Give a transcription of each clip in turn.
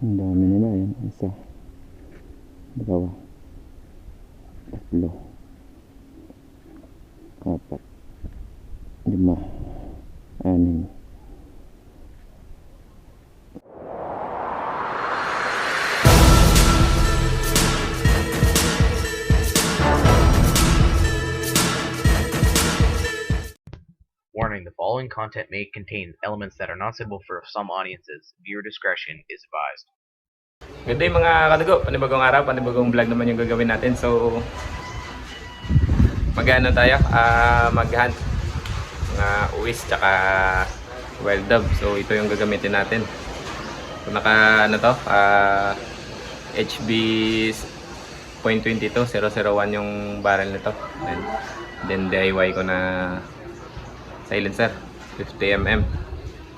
Ang dami nila yan. Isa, dalawa, tatlo, apat, lima, anim. Warning: the following content may contain elements that are not suitable for some audiences. Viewer discretion is advised. Good day mga kadugo, panibagong araw, panibagong vlog naman yung gagawin natin. So, mag-ano tayo, mag-hunt mga uwis tsaka wild dove. So, ito yung gagamitin natin. So, naka, ano to, HB .22, 001 yung barrel nito. And then, DIY ko na silencer, 50mm.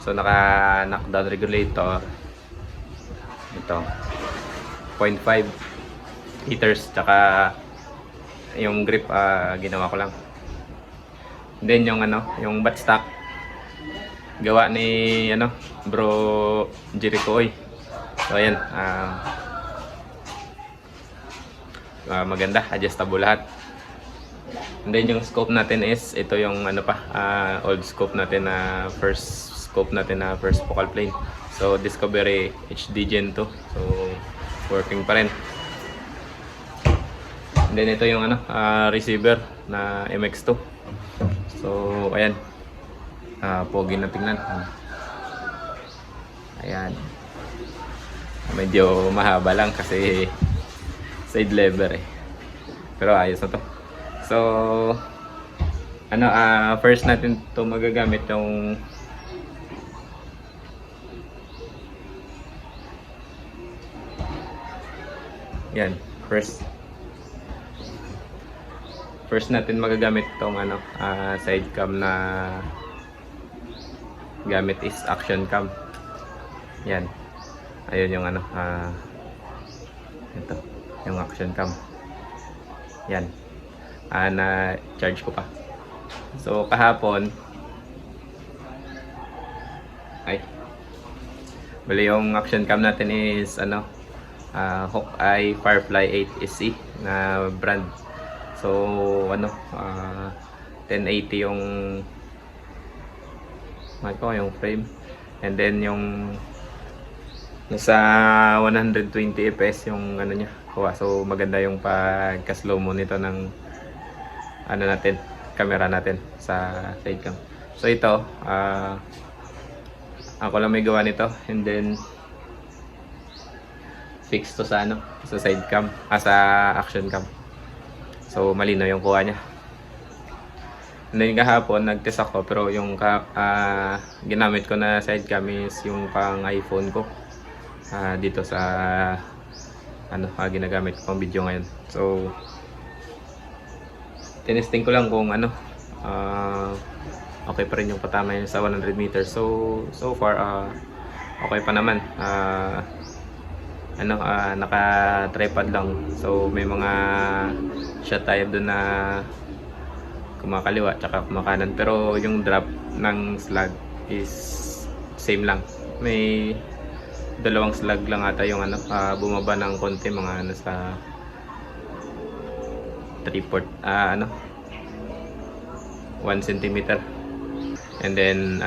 So, naka knockdown regulator. Ito 0.5 liters, tsaka yung grip ginawa ko lang. Then yung yung buttstock gawa ni bro Jericho Oy. So ayan, maganda, adjustable lahat. And then yung scope natin is ito yung old scope natin na first focal plane. So Discovery HD Gen 2. So working pa rin. And then ito yung receiver na MX2. So ayan. Pogi na tingnan. Ayan. Medyo mahaba lang kasi side lever eh. Pero ayos na to. So first natin to magagamit yung yan, first natin magagamit itong side cam na gamit is action cam. Yan, ayun yung ito yung action cam. Yan, na charge ko pa. So kahapon bali yung action cam natin is Hawkeye Firefly 8 SE na brand. So 1080 yung yung frame, and then yung nasa 120 fps yung niya kuha. So maganda yung pagka-slow mo nito ng camera natin sa side cam. So ito ako lang may gawa nito, and then fix to sa side cam, sa action cam. So malinaw yung kuha niya. And then kahapon nag-test ako, pero yung ginamit ko na side cam is yung pang iPhone ko. Dito sa ginagamit ko pang video ngayon. So tinesting ko lang kung okay pa rin yung patama yun sa 100 meters. So far okay pa naman. Naka-tripod lang. So may mga shot tayo doon na kumakaliwa tsaka kumakanan, pero yung drop ng slug is same lang. May dalawang slug lang ata yung bumaba ng konti, mga sa 3/4 1 cm. And then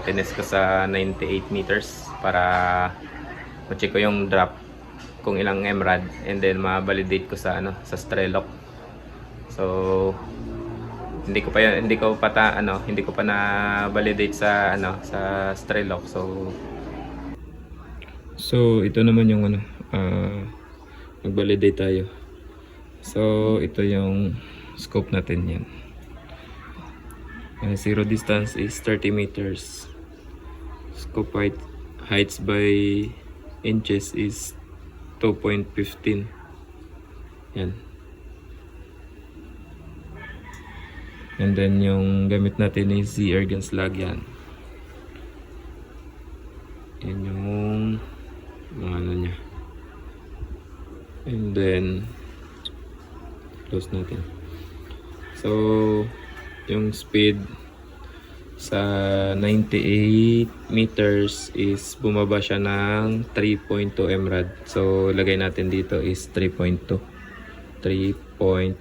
tines ko sa 98 meters para ma-check ko yung drop kung ilang emerald, and then ma-validate ko sa sa Strelok. So hindi ko pa na validate sa sa Strelok. So ito naman yung mag-validate tayo. So ito yung scope natin, yan. Zero distance is 30 meters. Scope heights by inches is 2.15. Yan. And then yung gamit natin is ZR gun slug, yan. Yan yung mga niya. And then close natin. So yung speed Sa 98 meters is bumaba siya ng 3.2 MRAD. So lagay natin dito is 3.2. 3.2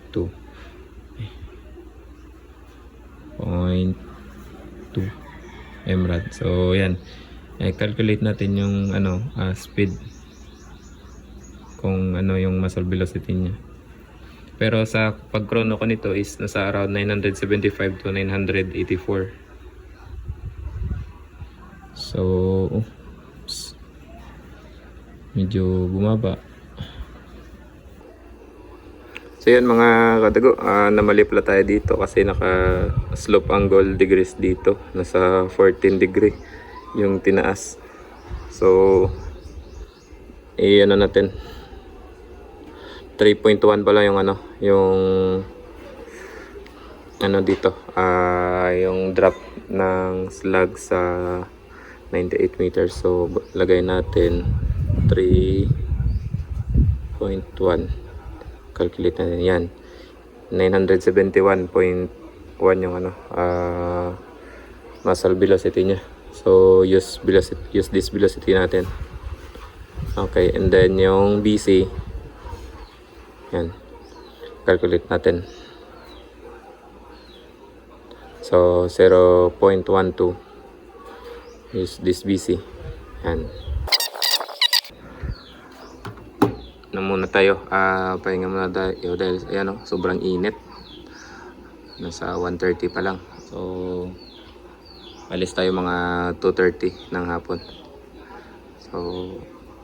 MRAD. So yan. Calculate natin yung speed. Kung ano yung muscle velocity niya. Pero sa pag-chrono ko nito is nasa around 975 to 984. So, oops, medyo bumaba. So yan mga kadago, namali pala tayo dito kasi naka slope angle degrees dito. Nasa 14 degree yung tinaas. So, ano natin, 3.1 pala yung dito, yung drop ng slug sa 98 meters. So lagay natin 3.1, calculate natin yan, 971.1 yung muscle velocity nya. So use this velocity natin. Okay, and then yung BC, yan, calculate natin. So 0.12 is this BC. Yan. Na muna tayo. Pahinga muna tayo dahil ayan, sobrang init. Nasa 1:30 pa lang. So alis tayo mga 2:30 ng hapon. So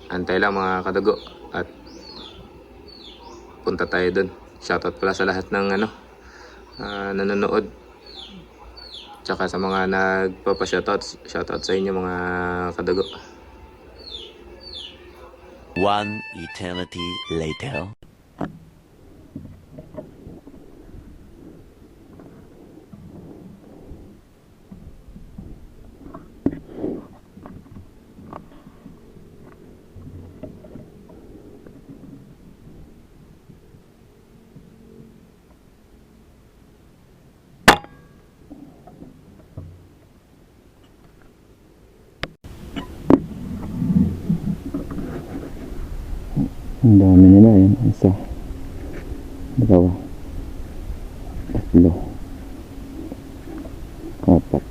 antay lang mga kadago at punta tayo dun. Shoutout pala sa lahat ng nanonood. Tsaka sa mga nagpapa-shoutout. Shoutout sa inyo mga kadago. One eternity later. Ang dami nila yan. Isa, dalawa, tatlo, apat,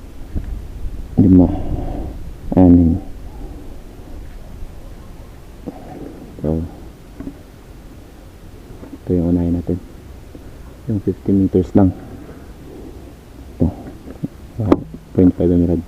lima, anim. So ito yung unahin natin, yung 50 meters lang. Ito 0.5 emerald.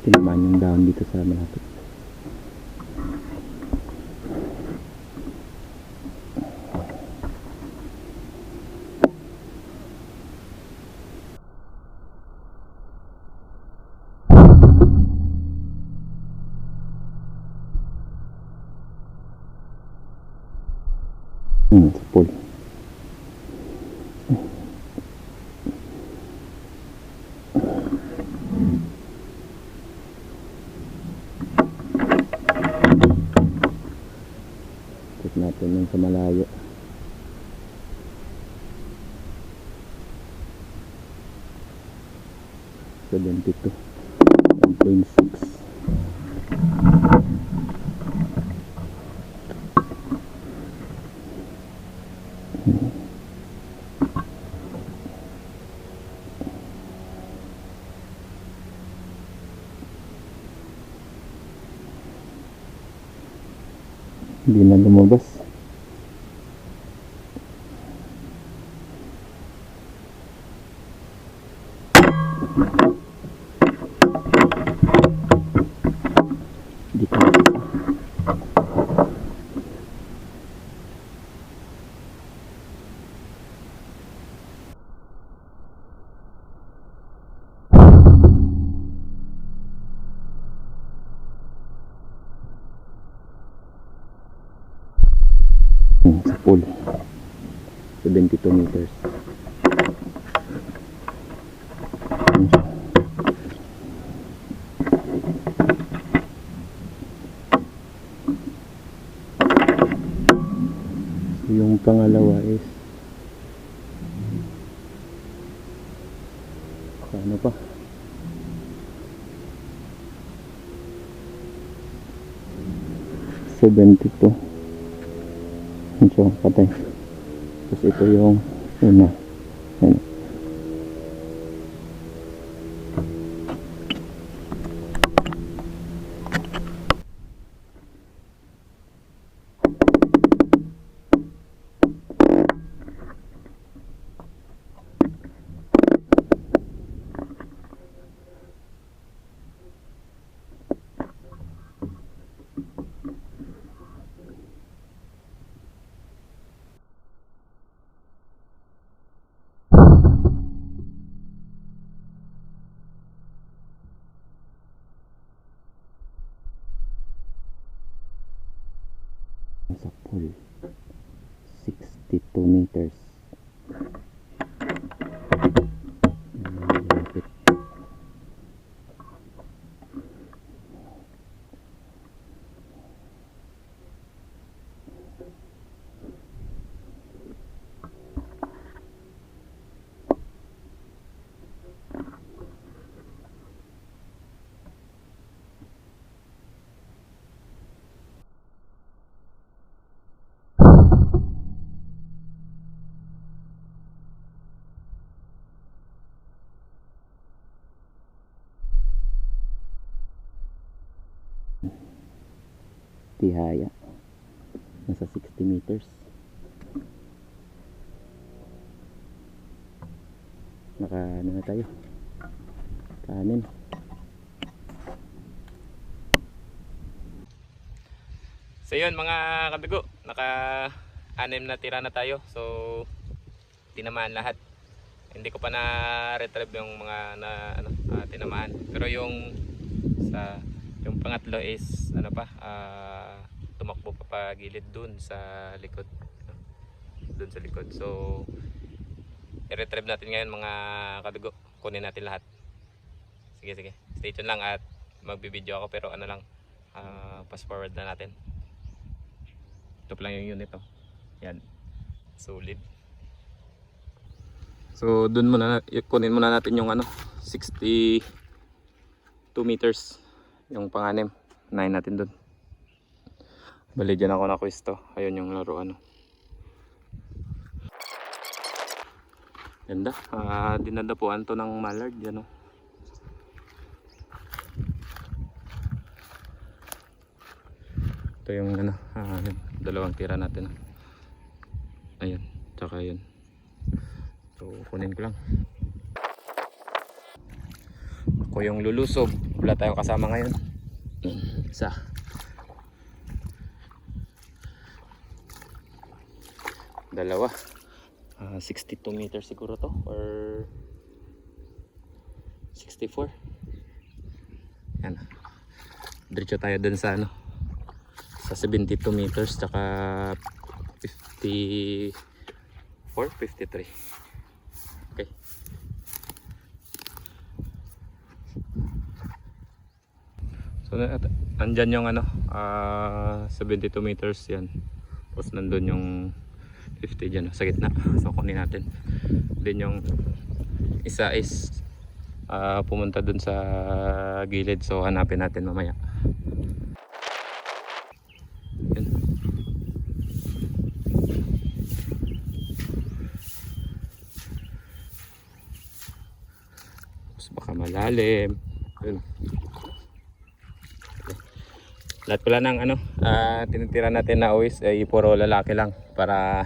Tinamaan yung dahon dito sa malapit. Sa pool. Check natin yung sa malayo. $72.6. Hindi na lumabas. Hindi pa sa pool. 72 meters. Ayan siya. So, yung pangalawa is ano pa? $72. So, patay. Tapos ito yung una. Ayan. Sa pool 62 meters. Malapit. Tihaya. Nasa 60 meters. Ano na tayo? Kanin. So yun mga kabigo, naka-anim na tira na tayo. So tinamaan lahat. Hindi ko pa na-retrieve yung mga tinamaan. Pero yung pangatlo is tumakbo pa pagilid dun sa likod. So i-retrieve natin ngayon mga kabigo. Kunin natin lahat. Sige. Stay tuned lang at magbibideo ako pero fast forward na natin. Ito pa lang yung unit oh. Yan. Solid. So dun kunin muna natin yung 62 meters yung panganim. Unahin natin dun. Bali dyan ako nakwisto. Ayun yung laro Ganda. Dinadapuan to ng mallard yan oh. Ito yung dalawang tira natin. Ayun, tsaka yun. So kunin ko lang. Ako yung lulusob. Wala tayong kasama ngayon. Isa. Dalawa. 62 meters siguro to or 64. Yan. Diretso tayo dun sa sa 72 meters tsaka 54, 53. Okay. So andyan yung 72 meters yan. Tapos nandun yung 50 dyan sa gitna. So kunin natin. Then yung isa is pumunta dun sa gilid. So hanapin natin mamaya. Yan. Tapos baka malalim. Yun. Lahat pala ng ano, tinitira natin na always ay puro lalaki lang para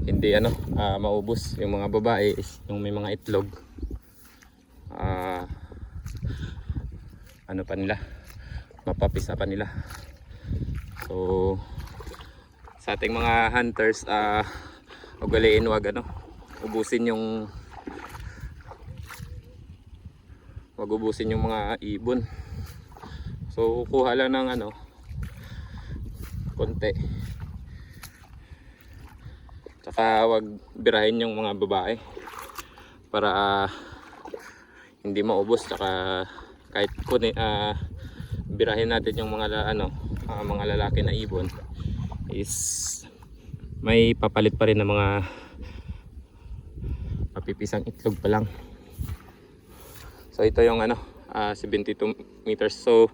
hindi ano, maubos. Yung mga babae is yung may mga itlog, ano pa nila, mapapisa pa nila. So sa ating mga hunters, ugaliin wag ano, ubusin yung mga ibon. So kuha lang ng ano, konti, tsaka wag birahin yung mga babae para hindi maubos. Tsaka kahit birahin natin yung mga mga lalaki na ibon, is may papalit pa rin ng mga mapipisang itlog pa lang. So ito yung 72 meters. So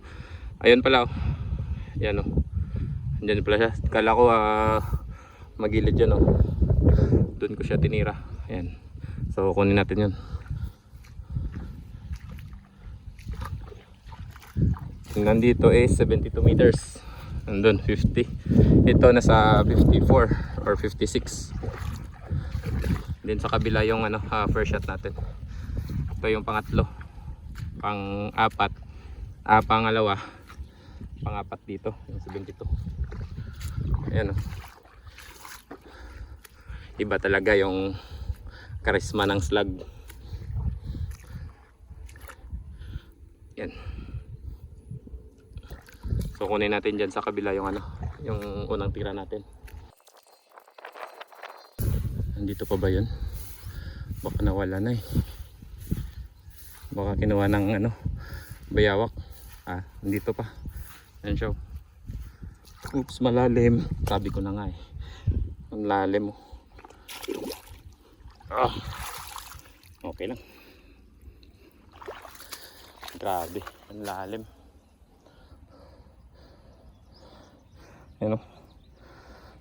ayun pala, yan andyan pala siya. Kala ko magilid yun doon ko siya tinira. Ayan, so kunin natin yun. Nandito is 72 meters, nandun 50. Ito nasa 54 or 56. Then sa kabila yung first shot natin. Ito yung pangatlo, pang-apat, pangalawa, pang-apat dito yung 72. Ayan iba talaga yung karisma ng slug. Yan. So kunin natin dyan sa kabila yung yung unang tira natin. Nandito pa ba yun? Baka nawala na baka kinuha ng bayawak. Nandito pa. Yan siya. Oops, malalim. Sabi ko na nga ang lalim okay lang. Grabe, ang lalim.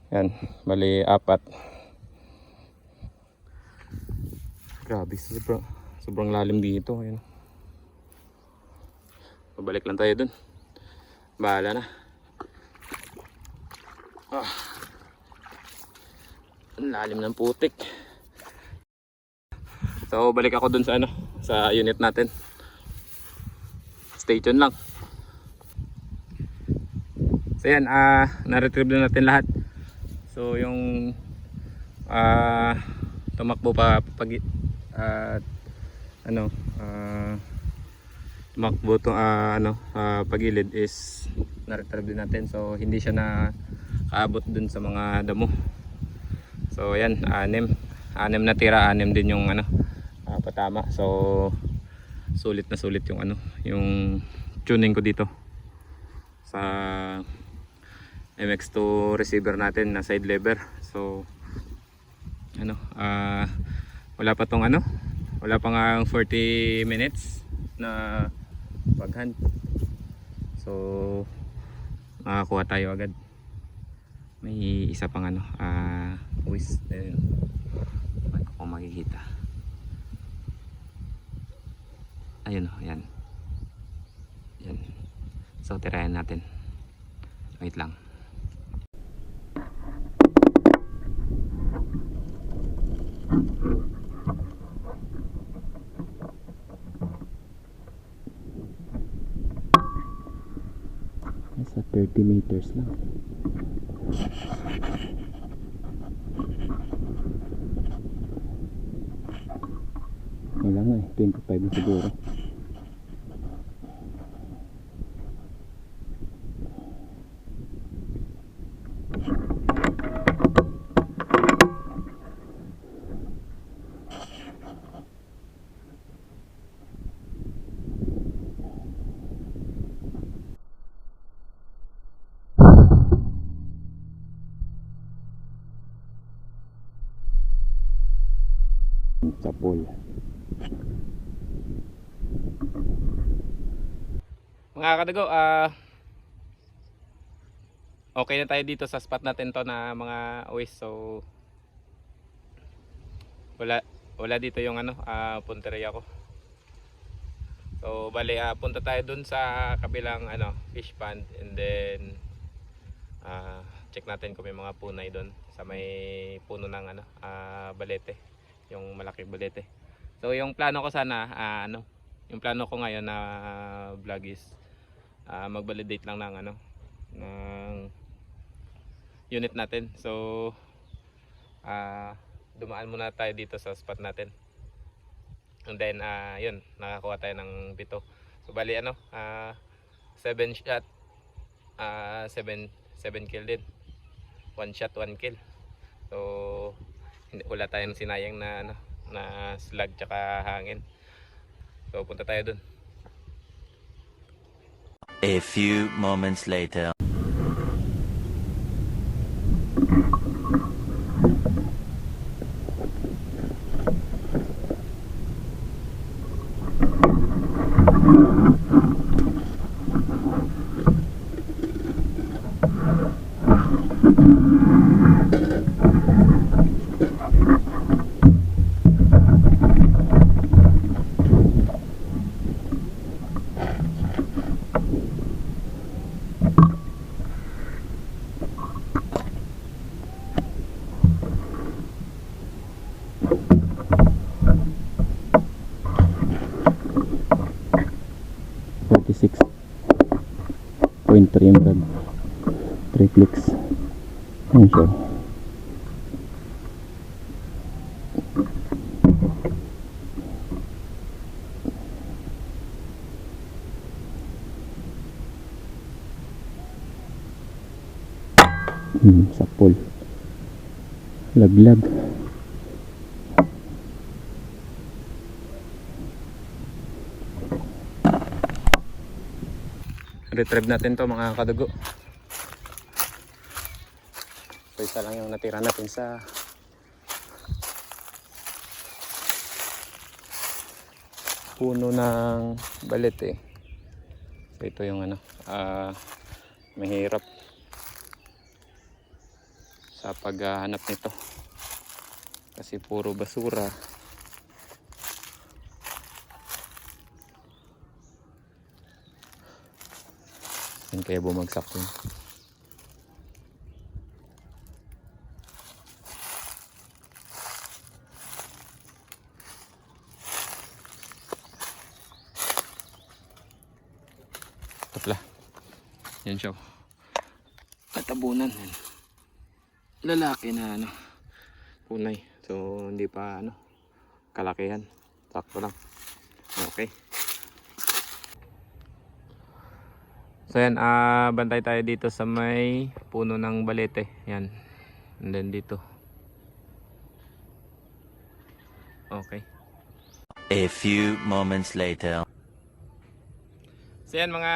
Yan, bali 4. Grabe, sobrang lalim dito. Ayan. Pabalik lang tayo dun, bahala na. Ang lalim ng putik. So balik ako dun sa unit natin. Stay tuned lang. So yan, na-retrieve na natin lahat. So yung tumakbo pa tumakbo to pagilid is na-retrieve din natin. So hindi siya nakaabot dun sa mga damo. So yan, 6 na tira, 6 din yung patama. So sulit na sulit yung yung tuning ko dito sa MX2 receiver natin na side lever. So wala pa tong wala pa nga 40 minutes na paghunt. So makakuha tayo agad. May isa pang uwis kung makikita. Ayun yan. So tirayan natin. Wait lang. Nasa 30 meters lang. Wala nga 25 na siguro. Sa pool. Mga kadago, okay na tayo dito sa spot natin to na mga uwis. So wala dito yung punteria ko. So bali punta tayo dun sa kabilang fish pond, and then check natin kung may mga punay doon sa may puno ng balete, yung malaking balete. So yung plano ko sana yung plano ko ngayon na vlog is mag-validate lang ng ng unit natin. So dumaan muna tayo dito sa spot natin. And then yun, nakakuha tayo ng 7. So bali 7 shot, 7 kill din. 1 shot 1 kill. So wala tayong sinayang na na slug tsaka hangin. So punta tayo dun. A few moments later. .3 emerald, 3 clicks. Ayun siya. Sapol, laglag. Retrieve natin to mga kadugo. So isa lang yung natira natin sa puno ng balete. So ito yung mahirap sa paghahanap nito kasi puro basura. Yan kaya bumagsak yun. Tapla. Yan siya. Katabunan. Lalaki na punay. So hindi pa kalakihan. Sakto lang. Okay. So yan, bantay tayo dito sa may puno ng balete. Yan. And then dito. Okay. A few moments later. So yan mga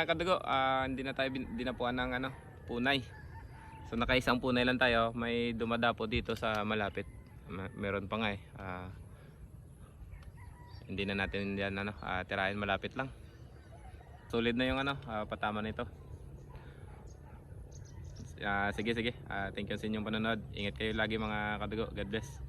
kadugo, hindi na tayo dinapuan ng punay. So nakaisang punay lang tayo. May dumadapo dito sa malapit. Meron pa nga hindi na natin yan tirahin, malapit lang. Solid na yung patama nito. Sige. Thank you sa inyong panonood. Ingat kayo lagi mga kadugo. God bless.